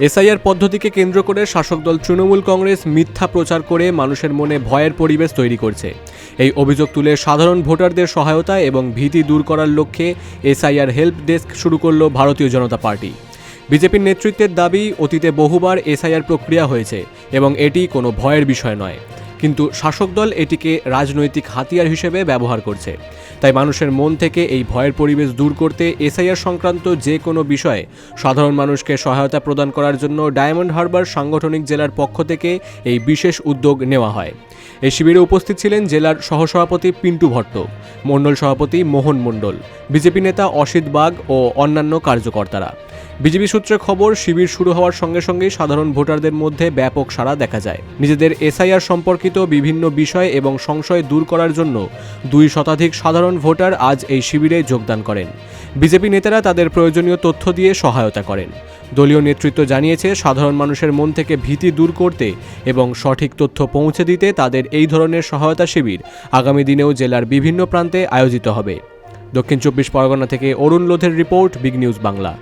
SIR পদ্ধতিকে কেন্দ্র করে শাসক দল তৃণমূল কংগ্রেস মিথ্যা প্রচার করে মানুষের মনে ভয়ের পরিবেশ তৈরি করছে। এই অভিযোগ তুলে সাধারণ ভোটারদের সহায়তা এবং ভীতি দূর করার লক্ষ্যে এসআইআর হেল্প ডেস্ক শুরু করল ভারতীয় জনতা পার্টি। বিজেপির নেতৃত্বের দাবি, অতীতে বহুবার এসআইআর প্রক্রিয়া হয়েছে এবং এটি কোনো ভয়ের বিষয় নয়, কিন্তু শাসক দল এটিকে রাজনৈতিক হাতিয়ার হিসেবে ব্যবহার করছে। তাই মানুষের মন থেকে এই ভয়ের পরিবেশ দূর করতে এসআইআর সংক্রান্ত যে কোনো বিষয়ে সাধারণ মানুষকে সহায়তা প্রদান করার জন্য ডায়মন্ড হারবার সাংগঠনিক জেলার পক্ষ থেকে এই বিশেষ উদ্যোগ নেওয়া হয়। এই শিবিরে উপস্থিত ছিলেন জেলার সহসভাপতি পিন্টু ভট্ট, মণ্ডল সভাপতি মোহন মণ্ডল, বিজেপি নেতা অসিত বাগ ও অন্যান্য কার্যকর্তারা। বিজেপি সূত্রে খবর, শিবির শুরু হওয়ার সঙ্গে সঙ্গেই সাধারণ ভোটারদের মধ্যে ব্যাপক সাড়া দেখা যায়। নিজেদের এসআইআর সম্পর্কিত বিভিন্ন বিষয় এবং সংশয় দূর করার জন্য 2 শতাধিক সাধারণ ভোটার আজ এই শিবিরে যোগদান করেন। বিজেপি নেতারা তাদের প্রয়োজনীয় তথ্য দিয়ে সহায়তা করেন। দলীয় নেতৃত্ব জানিয়েছে, সাধারণ মানুষের মন থেকে ভীতি দূর করতে এবং সঠিক তথ্য পৌঁছে দিতে তাদের এই ধরনের সহায়তা শিবির আগামী দিনেও জেলার বিভিন্ন প্রান্তে আয়োজিত হবে। দক্ষিণ 24 পরগনা থেকে অরুণ লোধের রিপোর্ট, বিগ নিউজ বাংলা।